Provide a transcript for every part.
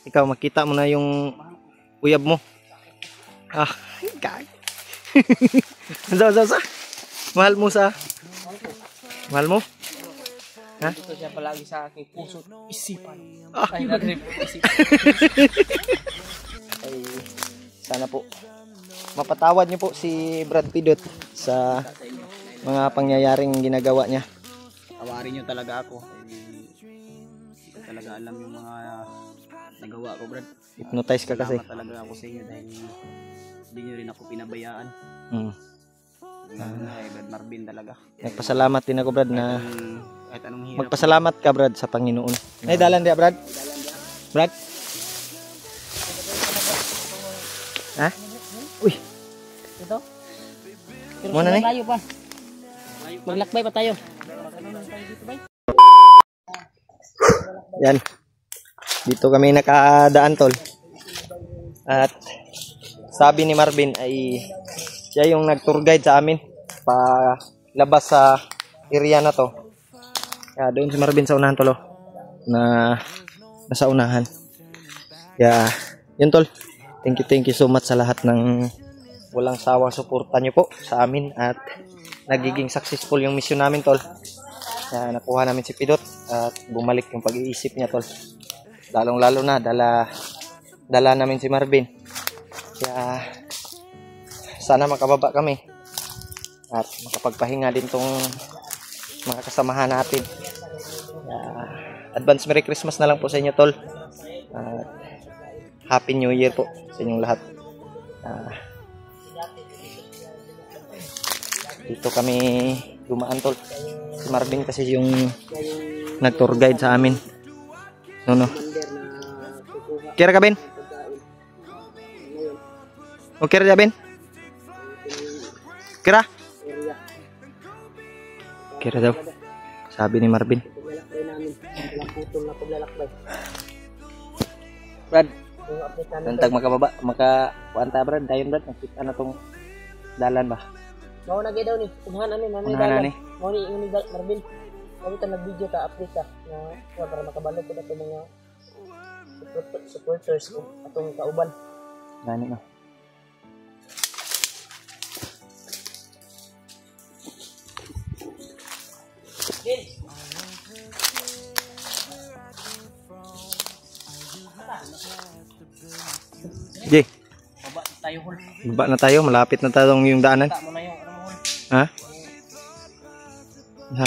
Ikaw, makita mo na yung uyab mo. Ah, kag. Sa. Mahal mo sa. Mahal mo? Ha? Ito siya palagi sa aking puso, isipan. Ay, isipan. Ay, sana po mapatawad niyo po si Brad Pidot sa mga pangyayaring ginagawa niya. Tawarin niyo talaga ako. Hindi ko talaga alam yung mga nagawa ko, Brad. Hypnotize ka kasi. Salamat talaga ako sa inyo dahil hindi niyo rin ako pinabayaan. Brad Marvin talaga. Nagpasalamat din ako, Brad, na kahit anong hirap. magpasalamat ka, Brad, sa Panginoon. Ay, dalan dia, Brad. Brad? Ha? Uy. Ito? Pero Muna na tayo pa. Maglakbay pa tayo. Yan. Dito kami nakadaan, tol. At sabi ni Marvin ay siya yung nag-tour guide sa amin pa labas sa area na to. Kaya doon si Marvin sa unahan, tol, na nasa unahan. Kaya yun, tol. Thank you so much sa lahat ng walang sawang suporta nyo po sa amin at nagiging successful yung mission namin, tol. Kaya nakuha namin si Pidot at bumalik yung pag-iisip niya, tol. Lalong-lalo na dala namin si Marvin. Kaya sana makababa kami at makapagpahinga din tong mga kasamahan natin. Advance Merry Christmas na lang po sa inyo, tol. Happy New Year po sa inyong lahat. Dito kami dumaan, tol. Si Marvin kasi yung nag-tour guide sa amin. No. Kira ka, Ben? O kira ka, Ben? Kira? Kira daw. Sabi ni Marvin. Brad, tantag makababa, makakuanta, Brad. Dayon, Brad, nakita na tong dalan ba? Mau na daw ni. Unahan ani Unahan. Mau ni Marvin. Kami ta nag-video ta Africa na para makabalo ko nato mga supporters ko atong kauban. Gani na. Jay, Baba tayo hol. baba na tayo, malapit na tayo yung daanan. Mo na yung hol. Ha? Ha?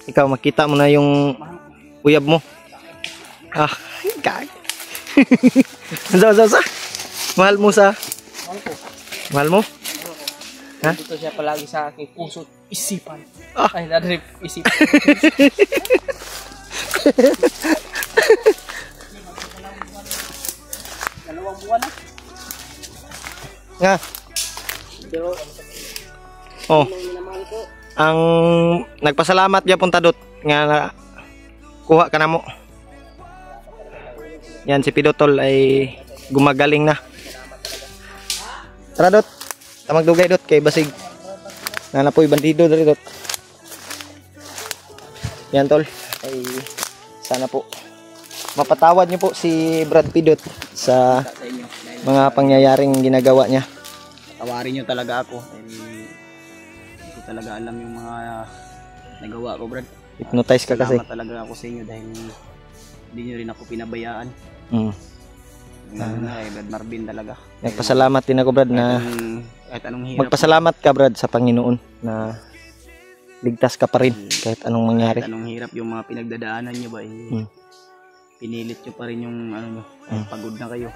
Ikaw, makita mo na yung uyab mo. Ah, kag. Sa. Mahal mo sa. Mahal mo? Ha? Ito siya palagi sa aking puso, isipan. Ah. Ay, nadrip isipan. Dalawang buwan na. Nga. Pero Oh, minamahal ko. ang nagpasalamat niya punta dot nga kuha ka na mo. Yan si Pidotol ay gumagaling na. Tara, dot. Tamag dugay, dot, kay basig. Nanapoy bandido dali, dot. Yan, tol. Ay sana po mapatawad niyo po si Brad Pidot sa Sa inyo. mga pangyayaring ginagawa niya. Tawarin niyo talaga ako. Hindi ko talaga alam yung mga nagawa ko, Brad. Hypnotize ka kasi. Salamat talaga ako sa inyo dahil hindi niyo rin ako pinabayaan. Brad Marvin talaga. Nagpasalamat din ako, Brad, na kahit anong hirap. magpasalamat ka, Brad, sa Panginoon na ligtas ka pa rin kahit anong mangyari. Kahit anong hirap yung mga pinagdadaanan niyo ba pinilit niyo pa rin yung ano niyo. Pagod na kayo.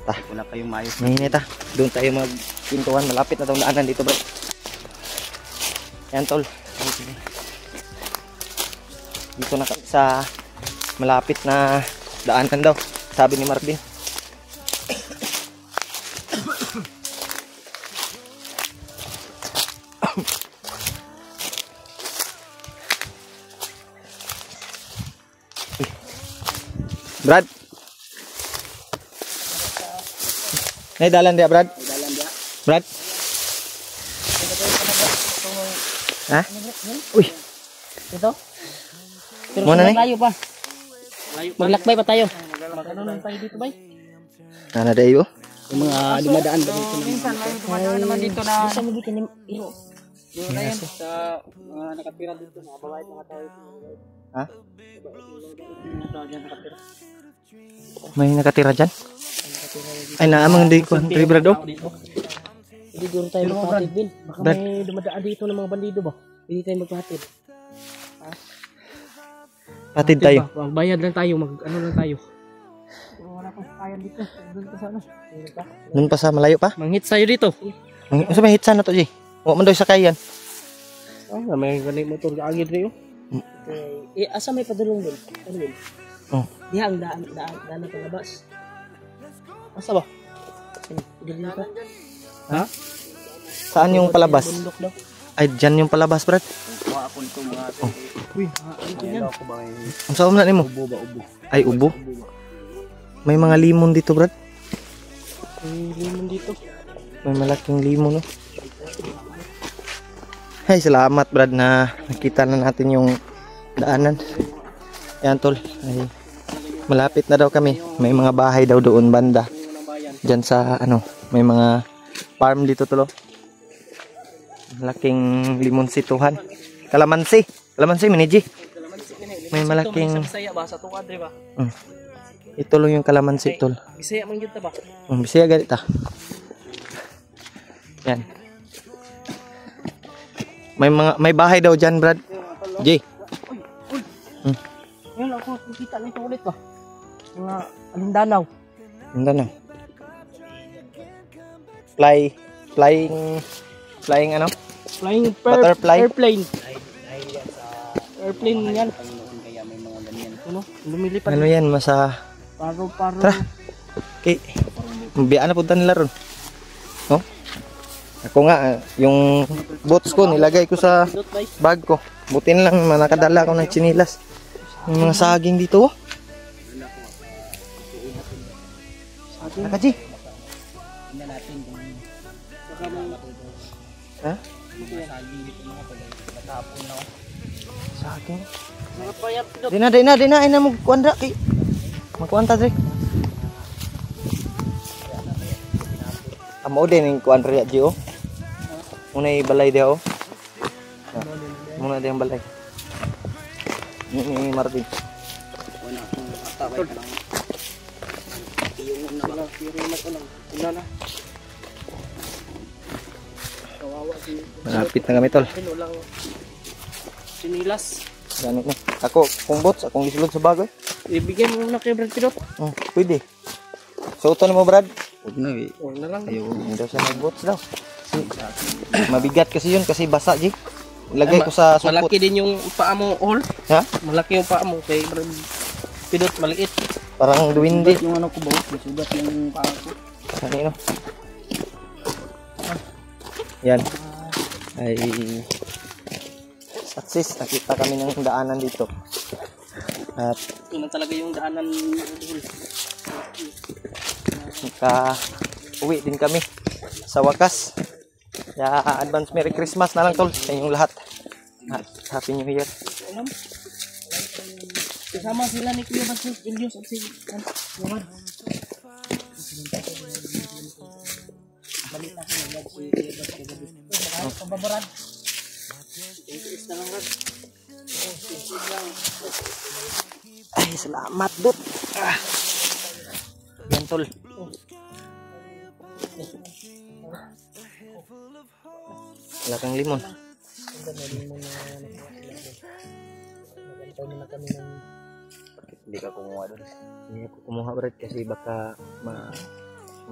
Wala kayong maayos. Mainit, doon tayo magpintuhan. Malapit na itong daanan dito, Brad. Yan, tol. Dito na sa malapit na daanan daw, sabi ni Marvin. Brad. Nay dalan dia, Brad. Dalan dia. Brad. Ha? Uy. Ito? Pero Muna sa ni? layo pa. Maglakbay pa tayo. Magano lang tayo dito, bay? Nana dayo. Yung mga dumadaan ba dito? Minsan may dumadaan naman dito na... Minsan mo dito ni Iro. Yung na yan, sa nakatira dito, mga babae mga tao ito. Ha? Mga tao dyan nakatira. May nakatira dyan? Ay, naamang di ko. Brad, oh. Hindi duro tayo magpahatid, Bin. Baka Brad. may dumadaan dito ng mga bandido ba? Hindi tayo magpahatid. Patid tayo. Diba? Magbayad lang tayo, ano lang tayo. Wala pang sakayan dito. Doon pa sana. Doon pa sa malayo pa? Manghit sa'yo dito. Sa may hitsan na to, G. Huwag man daw sakayan. Ah, may ganit motor ka agad rin. Asa may padulong doon? Ano yun? Oh. Diha ang daan na palabas. Asa ba? Ganyan ka? Ha? Saan yung palabas? Bundok daw. Ay, dyan yung palabas, Brad. Wa ako nito mga Oh. Uy, ano ko yan? ako ba Ang saan na nimo? ubo ba ubo. Ay, ubo. May mga limon dito, Brad. May limon dito. May malaking limon, no? Ay, salamat, Brad, na nakita na natin yung daanan. Yan, tol. Ay, malapit na daw kami. May mga bahay daw doon banda. Diyan sa, ano, may mga farm dito, tol. Malaking limonsituhan. Kalamansi. Kalamansi, miniji. May malaking... Bisaya ba? Sa tukad, di ba? Ito lang yung kalamansi, tol. Bisaya man yun ta ba? Bisaya ganit ah. Yan. May bahay daw diyan, Brad. J. Ngayon ako nakikita nito ulit ba? Mga alindanaw. Hindi na. Flying ano? Flying Butterfly? airplane. Airplane yan. Panginoon kaya may mga ganyan. Ano? Lumilipad. Ano yan, masa... Paro. Tara. Okay. Biyaan na punta nila ron. No? Ako nga, yung boots ko, nilagay ko sa bag ko. Buti na lang, nakadala ko ng chinilas. Yung mga saging dito, oh. Nakaji. Tingnan natin kung Ha? saging dito mga pala. Matapon na. Saging. Mga payat. Di na, ay na magkuandra kay. Magkuanta dre. Amo din yung kuandra ya, oh. Muna yung balay dia, oh. Muna dia yung balay. Ini Marvin. Wala akong atabay ka lang. Yung na ba? Wala na. Kawawa si... Malapit na kami, tol. Walang sinilas. Ganit na. Ako, kung bots, akong isulod sa bago. Ibigyan mo na kay Brad Pilot. Pwede. Suoton mo, Brad. Huwag na eh. Huwag na lang. Ayaw. Hindi daw siya mag-bots daw. Mabigat kasi yun, kasi basa, G. Ilagay ko sa supot. Malaki din yung paa mo, all. Ha? Malaki yung paa mo kay Brad Pilot, maliit. Parang duwindi. Yung ano ko ba? Masugat yung paa ko. Kanino? Yan. Ay success. Nakita kami ng daanan dito. At Yun na talaga yung daanan ni Udul. uwi din kami sa wakas. Kaya advance Merry Christmas na lang, tol, sa inyong lahat. At Happy New Year. Alam? Kasama sila ni Kuya Basil, Julius at si Juan. Balita ko na si Kuya Basil. Baka pababaran. Tiis na lang, Rad. Ay, salamat, Dut. Yan, tol. Wala kang limon. Hindi ka kumuha doon. Hindi ako kumuha, Brad, kasi baka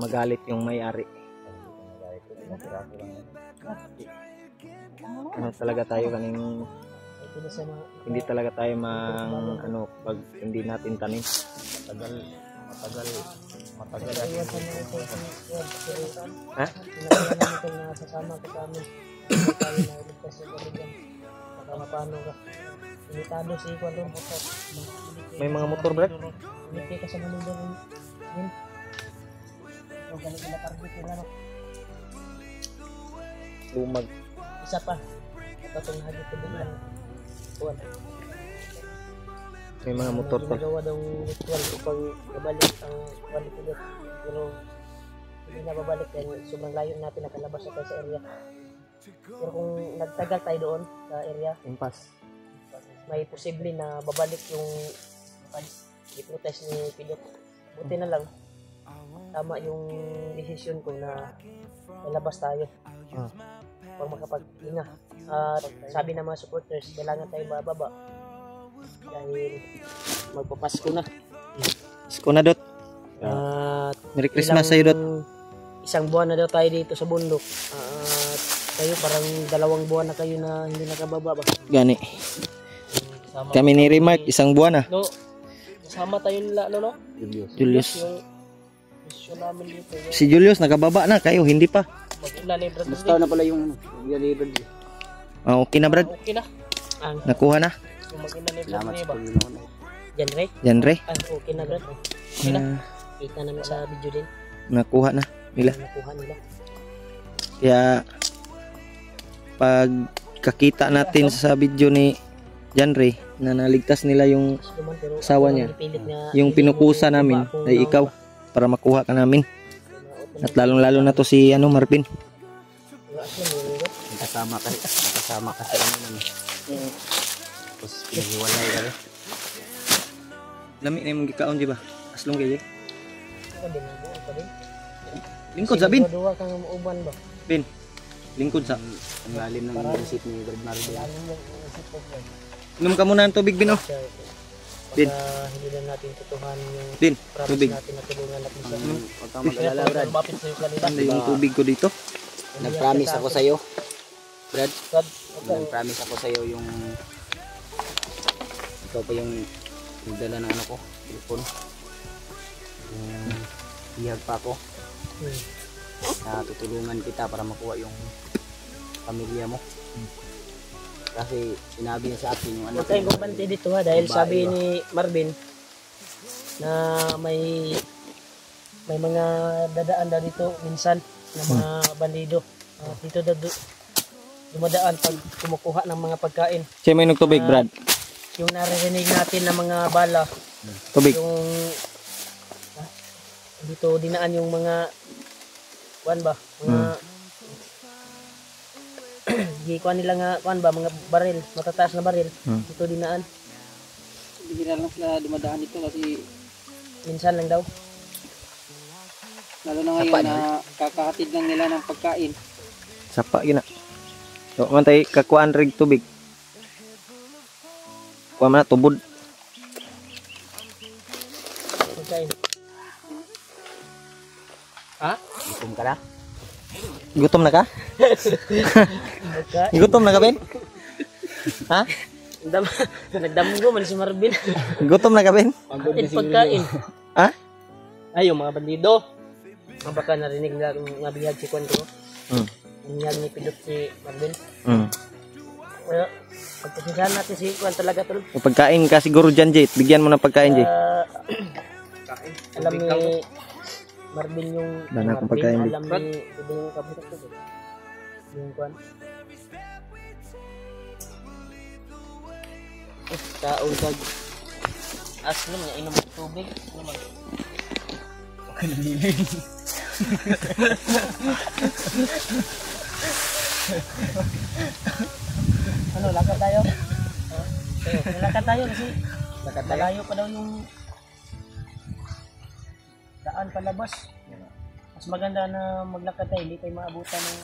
magalit yung may-ari. Ano talaga tayo kaning hindi talaga tayo pag hindi natin tanim. Matagal. Ha? Sasama ka sa amin. Tayo na ulit kasi ko rin. Baka mapano ka. Limitado si Iko doon. May mga motor, Brad? Hindi ka sa manong doon. Huwag ka nila target nila. Lumag. Isa pa. Ito itong hagit ko din lang. Tuwan. May mga motor tol. Ginagawa daw ritual upang babalik ang Pilot. Pero hindi na babalik dahil sobrang layo natin nakalabas na tayo sa area. Pero kung nagtagal tayo doon sa area, Impas. may posible na babalik yung i-protest ni Pilot. Buti na lang, tama yung desisyon ko na lalabas tayo para makapaghinga. At sabi ng mga supporters, kailangan tayo bababa dahil magpapasko na. Isko na dot. At Merry Christmas sa'yo dot. isang buwan na daw tayo dito sa bundok. At kayo parang 2 buwan na kayo na hindi nakababa ba? Gani. Kasama Kami ni Remark, isang buwan na. no, kasama tayo nila, no? Julius. Yung mission namin dito. Yung Si Julius, nakababa na. Kayo, hindi pa. mag-ulan ni Brad. Basta na pala yung delivered. Ah, okay na, Brad. Okay na. Ang Nakuha na. yung mag-ulan ni Brad Salamat niya sa ba? Panginoon. Yan, Ray? Yan, Re. Okay na, Brad. Okay na. Kita namin sa video din. Nakuha na nila. Nakuha nila. Kaya, pag kakita natin sa video ni Jan Ray, na naligtas nila yung Gusto man, pero asawa ako niya. ang pilit na yung hindi pinukusa mo namin iba kung ay ikaw para makuha ka namin. At lalong-lalo na to si Marvin. Nakasama kasi ano naman. Tapos pinahiwalay ka rin. Lami na yung gikaon, di ba? Aslong kayo. Ako din, nabuo pa din. Lingkod sa Bin. Siguraduha kang uban ba? Bin. Lingkod sa. Ang lalim ng isip ni Brad Marvin. Lalo yung isip ko ba? Inom ka muna ng tubig, Bin, oh. Bin. Baka hindi na natin tutuhan yung Bin, promise tubig. natin na tulungan natin siya. Huwag kang mag-alala, Brad. Lumapit sa'yo kanina. Ano yung tubig ko dito? Nag-promise ako sa'yo. Brad, Brad, nag-promise ako sa'yo yung ikaw pa yung nagdala ng ano ko, telepon. Ihag pa ako na tutulungan kita para makuha yung pamilya mo. Kasi sinabi niya sa akin yung anak Huwag tayong kumbante dito ha, dahil Babae sabi ba? ni Marvin na may mga dadaan daw dito minsan ng mga bandido. Dito daw dumadaan pag kumukuha ng mga pagkain. Siya may nagtubig, Brad. Yung naririnig natin ng mga bala, Tubig. yung dito dinaan yung mga kuan ba? Mga gikuan nila nga kuan ba, mga baril, matataas na baril. Dito dinaan. Bihira lang sila dumadaan dito kasi Minsan lang daw. lalo na ngayon na kakahatid lang nila ng pagkain. Sapa gina. So, man tayo kakuan rig tubig. Kuha man na tubod. Pagkain. Ha? Gutom ka na? Gutom na ka? Pagkain. Gutom na ka, Ben? Ha? Nagdamgo man si Marvin. Gutom na ka, Ben? Pagkain. Ha? Ay, yung mga bandido. Baka narinig nila kung nabihag si Kwan ko. Nabihag ni Pilot si Marvin. Kaya, pagpasisahan natin si Kwan talaga tol. May pagkain ka siguro dyan, Jay. Bigyan mo ng pagkain, Jay. Alam ni Marvin yung Wala na akong pagkain, alam ni iba yung kabinet ko. Yung Kwan. Taon kag aslam nga inom ng tubig. Ano man? Ano, lakad tayo? Lakad tayo kasi malayo pa daw yung daan palabas. Mas maganda na maglakad tayo, hindi tayo maabutan ng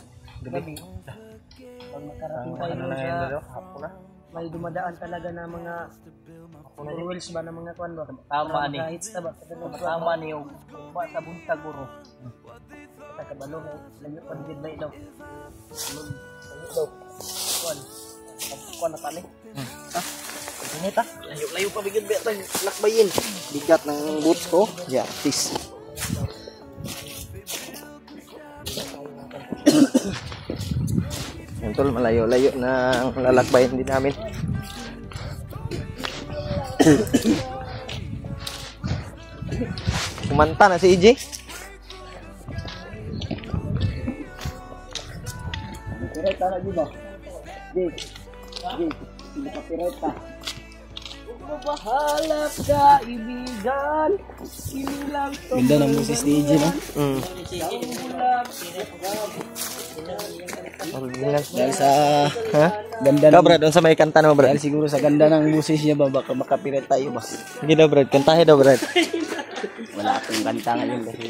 gabi. Pag makarating tayo doon sa may dumadaan talaga na mga rules ba na mga kwan ba? Tama ni. Tama ni yung sa buntag guro. Sa kabalo na lanyo paligid na ilaw. Ilaw. Kwan. Kwan na tani. Ha? Init ha? Layo pa bigid ba tang lakbayin. Bigat ng boots ko. Yeah, please. Yan tol, malayo-layo na ang lalakbayin din namin. Kumanta na si EJ. Pirata na di ba? Di. Di. Hindi ka pirata. ko bahala kaibigan. Inilang Ganda ng boses ni EJ, no? Original. Dahil sa Ha? ganda Ikaw, ng... Brad, unsa may kanta mo, Brad? Dahil siguro sa ganda ng boses niya ba, baka makapirat tayo ba? Sige daw, Brad. Kantahin daw, Brad. Wala akong kanta ngayon kasi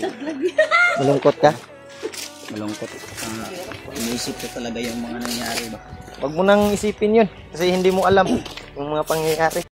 Malungkot ka? malungkot. Iniisip ko talaga yung mga nangyari ba. Huwag mo nang isipin yun. Kasi hindi mo alam yung mga pangyayari.